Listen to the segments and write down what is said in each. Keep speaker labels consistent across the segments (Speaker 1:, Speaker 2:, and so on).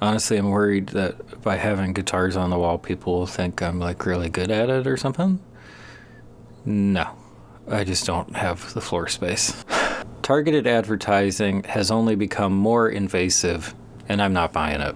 Speaker 1: Honestly, I'm worried that by having guitars on the wall, people will think I'm like really good at it or something. No, I just don't have the floor space. Targeted advertising has only become more invasive, and I'm not buying it.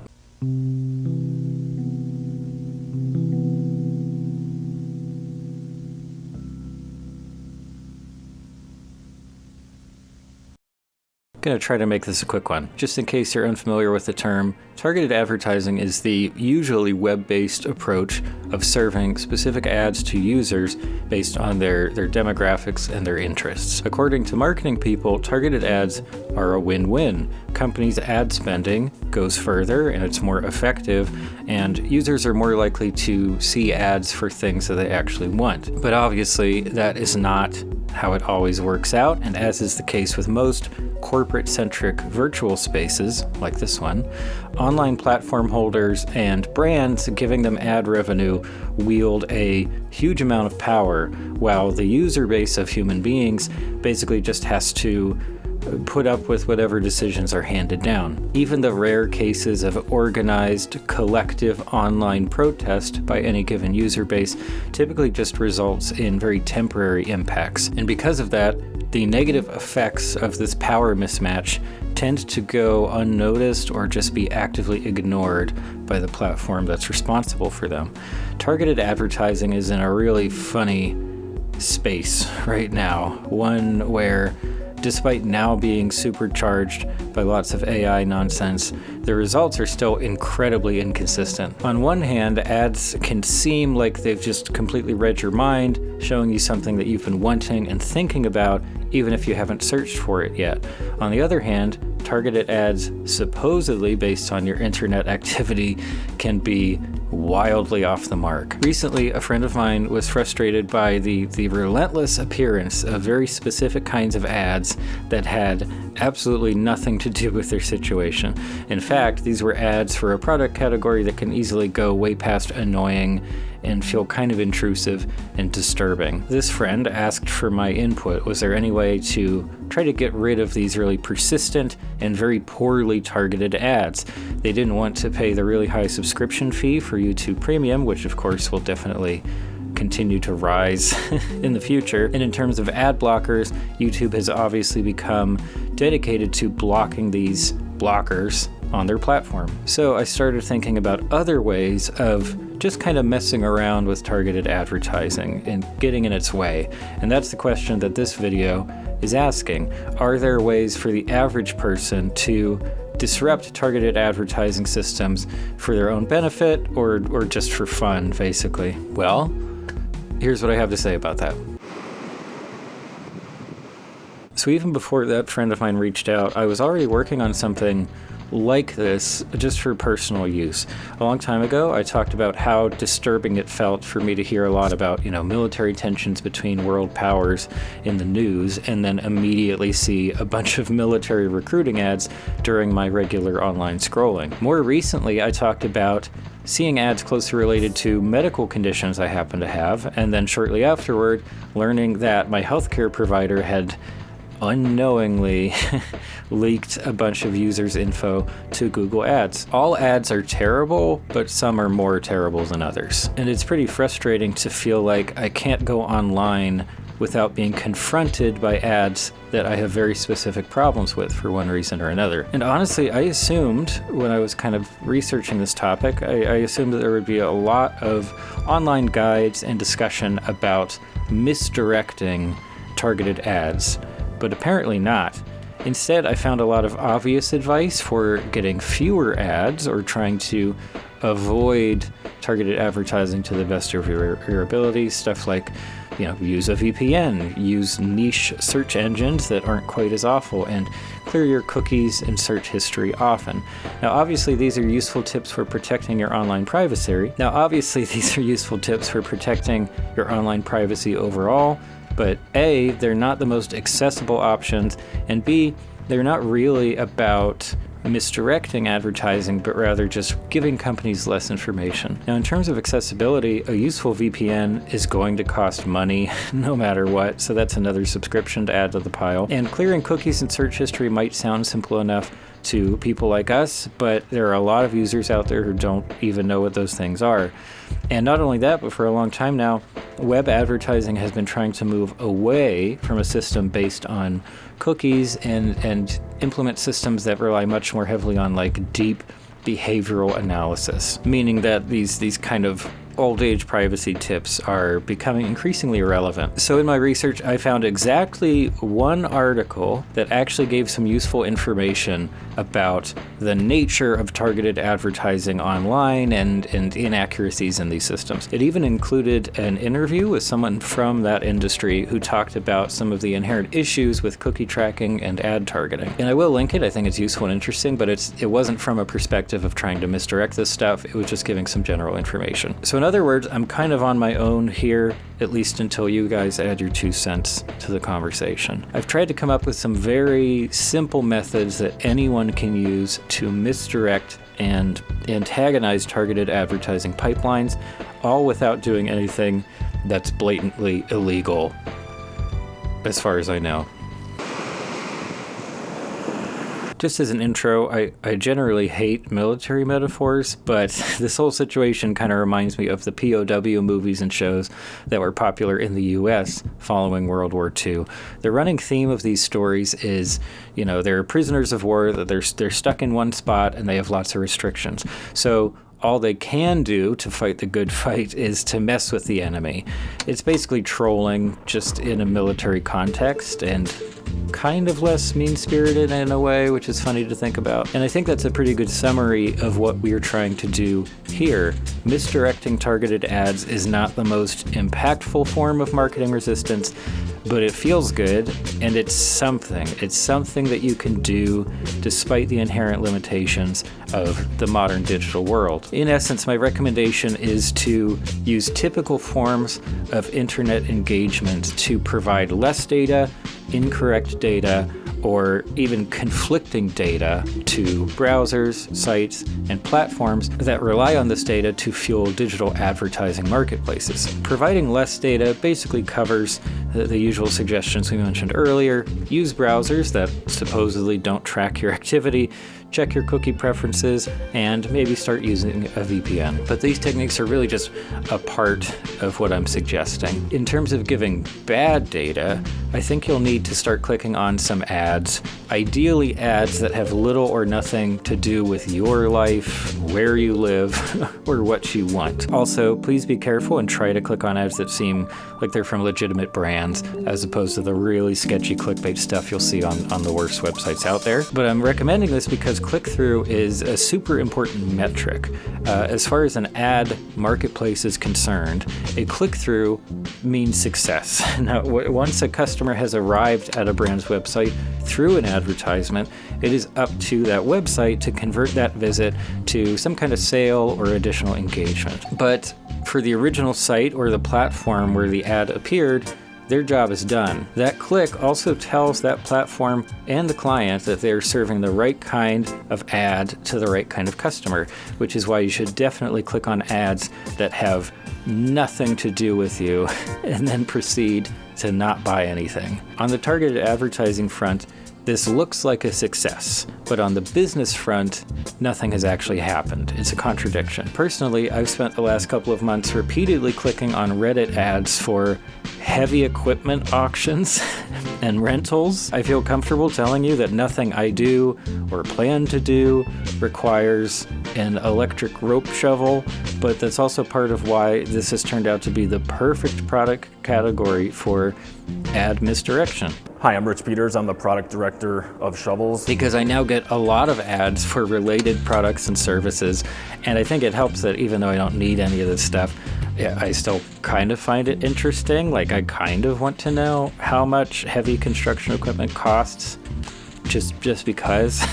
Speaker 1: Going to try to make this a quick one. Just in case you're unfamiliar with the term, targeted advertising is the usually web-based approach of serving specific ads to users based on their demographics and their interests. According to marketing people, targeted ads are a win-win. Companies' ad spending goes further and it's more effective, and users are more likely to see ads for things that they actually want. But obviously, that is not how it always works out, and as is the case with most corporate-centric virtual spaces, like this one, online platform holders and brands giving them ad revenue wield a huge amount of power, while the user base of human beings basically just has to put up with whatever decisions are handed down. Even the rare cases of organized, collective online protest by any given user base typically just results in very temporary impacts. And because of that, the negative effects of this power mismatch tend to go unnoticed or just be actively ignored by the platform that's responsible for them. Targeted advertising is in a really funny space right now, one where despite now being supercharged by lots of AI nonsense, the results are still incredibly inconsistent. On one hand, ads can seem like they've just completely read your mind, showing you something that you've been wanting and thinking about, even if you haven't searched for it yet. On the other hand, targeted ads, supposedly based on your internet activity, can be wildly off the mark. Recently, a friend of mine was frustrated by the relentless appearance of very specific kinds of ads that had absolutely nothing to do with their situation. In fact, these were ads for a product category that can easily go way past annoying and feel kind of intrusive and disturbing. This friend asked for my input. Was there any way to try to get rid of these really persistent and very poorly targeted ads? They didn't want to pay the really high subscription fee for YouTube Premium, which of course will definitely continue to rise in the future. And in terms of ad blockers, YouTube has obviously become dedicated to blocking these blockers on their platform. So I started thinking about other ways of just kind of messing around with targeted advertising and getting in its way. And that's the question that this video is asking. Are there ways for the average person to disrupt targeted advertising systems for their own benefit or just for fun, basically? Well, here's what I have to say about that. So even before that friend of mine reached out, I was already working on something like this just for personal use. A long time ago, I talked about how disturbing it felt for me to hear a lot about, military tensions between world powers in the news, and then immediately see a bunch of military recruiting ads during my regular online scrolling. More recently, I talked about seeing ads closely related to medical conditions I happen to have, and then shortly afterward, learning that my healthcare provider had unknowingly leaked a bunch of users' info to Google Ads. All ads are terrible, but some are more terrible than others. And it's pretty frustrating to feel like I can't go online without being confronted by ads that I have very specific problems with for one reason or another. And honestly, I assumed when I was kind of researching this topic, I assumed that there would be a lot of online guides and discussion about misdirecting targeted ads, but apparently not. Instead, I found a lot of obvious advice for getting fewer ads or trying to avoid targeted advertising to the best of your ability. Stuff like, use a VPN, use niche search engines that aren't quite as awful, and clear your cookies and search history often. Now, obviously, these are useful tips for protecting your online privacy overall, but A, they're not the most accessible options, and B, they're not really about misdirecting advertising, but rather just giving companies less information. Now, in terms of accessibility, a useful VPN is going to cost money no matter what, so that's another subscription to add to the pile. And clearing cookies and search history might sound simple enough, to people like us, but there are a lot of users out there who don't even know what those things are. And not only that, but for a long time now, web advertising has been trying to move away from a system based on cookies and implement systems that rely much more heavily on like deep behavioral analysis, meaning that these kind of old age privacy tips are becoming increasingly irrelevant. So in my research, I found exactly one article that actually gave some useful information about the nature of targeted advertising online and inaccuracies in these systems. It even included an interview with someone from that industry who talked about some of the inherent issues with cookie tracking and ad targeting. And I will link it. I think it's useful and interesting, but it wasn't from a perspective of trying to misdirect this stuff. It was just giving some general information. So in other words, I'm kind of on my own here, at least until you guys add your 2 cents to the conversation. I've tried to come up with some very simple methods that anyone can use to misdirect and antagonize targeted advertising pipelines, all without doing anything that's blatantly illegal, as far as I know. Just as an intro, I generally hate military metaphors, but this whole situation kind of reminds me of the POW movies and shows that were popular in the US following World War II. The running theme of these stories is, they're prisoners of war, that they're stuck in one spot and they have lots of restrictions. So all they can do to fight the good fight is to mess with the enemy. It's basically trolling, just in a military context, and kind of less mean-spirited in a way, which is funny to think about. And I think that's a pretty good summary of what we are trying to do here. Misdirecting targeted ads is not the most impactful form of marketing resistance, but it feels good, and it's something. It's something that you can do despite the inherent limitations of the modern digital world. In essence, my recommendation is to use typical forms of internet engagement to provide less data, incorrect data, or even conflicting data to browsers, sites, and platforms that rely on this data to fuel digital advertising marketplaces. Providing less data basically covers the usual suggestions we mentioned earlier. Use browsers that supposedly don't track your activity, check your cookie preferences, and maybe start using a VPN. But these techniques are really just a part of what I'm suggesting. In terms of giving bad data, I think you'll need to start clicking on some ads, ideally ads that have little or nothing to do with your life, where you live, or what you want. Also, please be careful and try to click on ads that seem like they're from legitimate brands, as opposed to the really sketchy clickbait stuff you'll see on the worst websites out there. But I'm recommending this because click-through is a super important metric. As far as an ad marketplace is concerned, a click-through means success. Now, once a customer has arrived at a brand's website through an advertisement, it is up to that website to convert that visit to some kind of sale or additional engagement. But for the original site or the platform where the ad appeared, their job is done. That click also tells that platform and the client that they're serving the right kind of ad to the right kind of customer, which is why you should definitely click on ads that have nothing to do with you and then proceed to not buy anything. On the targeted advertising front, this looks like a success, but on the business front, nothing has actually happened. It's a contradiction. Personally, I've spent the last couple of months repeatedly clicking on Reddit ads for heavy equipment auctions and rentals. I feel comfortable telling you that nothing I do or plan to do requires an electric rope shovel, but that's also part of why this has turned out to be the perfect product category for ad misdirection.
Speaker 2: Hi, I'm Rich Peters. I'm the product director of Shovels.
Speaker 1: Because I now get a lot of ads for related products and services, and I think it helps that even though I don't need any of this stuff, I still kind of find it interesting. Like, I kind of want to know how much heavy construction equipment costs, just because.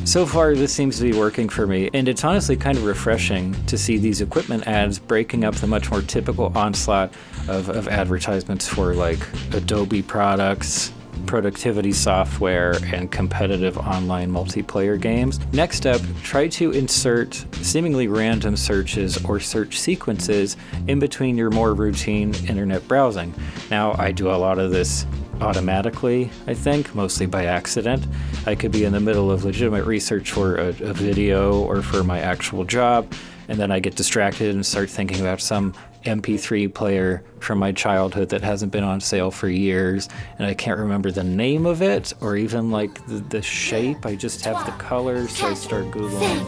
Speaker 1: So far, this seems to be working for me, and it's honestly kind of refreshing to see these equipment ads breaking up the much more typical onslaught of advertisements for like Adobe products, productivity software, and competitive online multiplayer games. Next up, try to insert seemingly random searches or search sequences in between your more routine internet browsing. Now, I do a lot of this automatically, I think, mostly by accident. I could be in the middle of legitimate research for a video or for my actual job, and then I get distracted and start thinking about some MP3 player from my childhood that hasn't been on sale for years, and I can't remember the name of it or even like the shape. I just have the colors, so I start Googling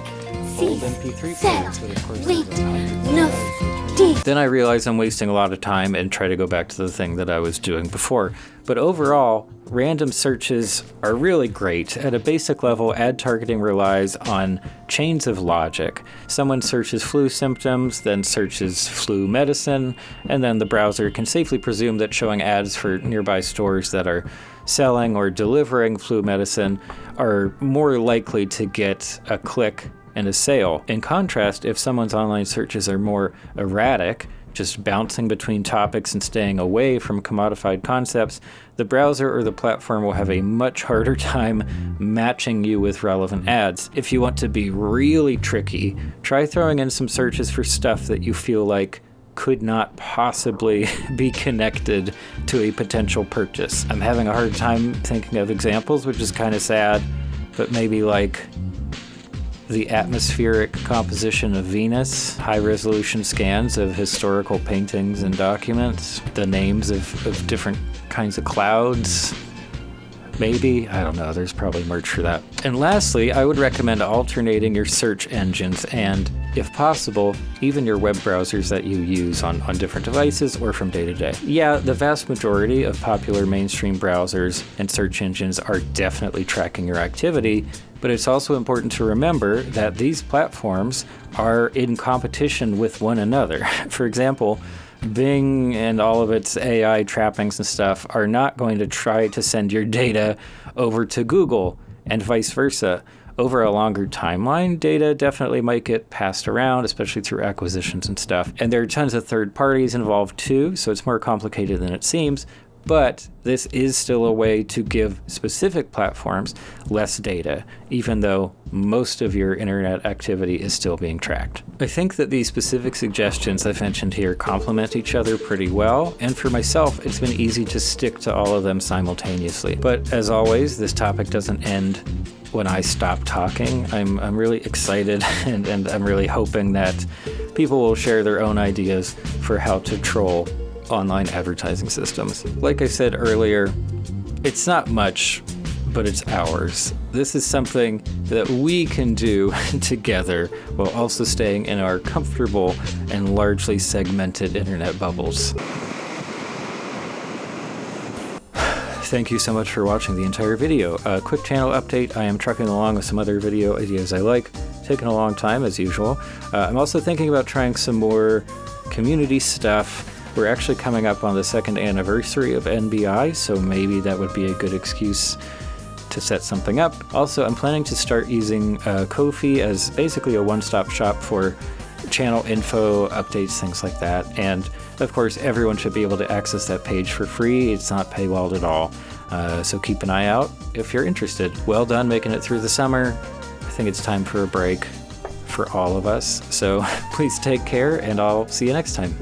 Speaker 1: old MP3 players, but of course there's hundreds of those. Then I realize I'm wasting a lot of time and try to go back to the thing that I was doing before. But overall, random searches are really great. At a basic level, ad targeting relies on chains of logic. Someone searches flu symptoms, then searches flu medicine, and then the browser can safely presume that showing ads for nearby stores that are selling or delivering flu medicine are more likely to get a click and a sale. In contrast, if someone's online searches are more erratic, just bouncing between topics and staying away from commodified concepts, the browser or the platform will have a much harder time matching you with relevant ads. If you want to be really tricky, try throwing in some searches for stuff that you feel like could not possibly be connected to a potential purchase. I'm having a hard time thinking of examples, which is kind of sad, but maybe like the atmospheric composition of Venus, high-resolution scans of historical paintings and documents, the names of different kinds of clouds. Maybe, I don't know, there's probably merch for that. And lastly, I would recommend alternating your search engines and, if possible, even your web browsers that you use on different devices or from day to day. Yeah, the vast majority of popular mainstream browsers and search engines are definitely tracking your activity, but it's also important to remember that these platforms are in competition with one another. For example, Bing and all of its AI trappings and stuff are not going to try to send your data over to Google and vice versa. Over a longer timeline, data definitely might get passed around, especially through acquisitions and stuff. And there are tons of third parties involved too, so it's more complicated than it seems. But this is still a way to give specific platforms less data, even though most of your internet activity is still being tracked. I think that these specific suggestions I've mentioned here complement each other pretty well, and for myself, it's been easy to stick to all of them simultaneously. But as always, this topic doesn't end when I stop talking. I'm really excited and I'm really hoping that people will share their own ideas for how to troll online advertising systems. Like I said earlier, it's not much, but it's ours. This is something that we can do together while also staying in our comfortable and largely segmented internet bubbles. Thank you so much for watching the entire video. A quick channel update, I am trucking along with some other video ideas I like, taking a long time as usual. I'm also thinking about trying some more community stuff. We're actually coming up on the 2nd anniversary of NBI, so maybe that would be a good excuse to set something up. Also, I'm planning to start using Ko-fi as basically a one-stop shop for channel info, updates, things like that. And of course, everyone should be able to access that page for free. It's not paywalled at all. So keep an eye out if you're interested. Well done making it through the summer. I think it's time for a break for all of us. So please take care, and I'll see you next time.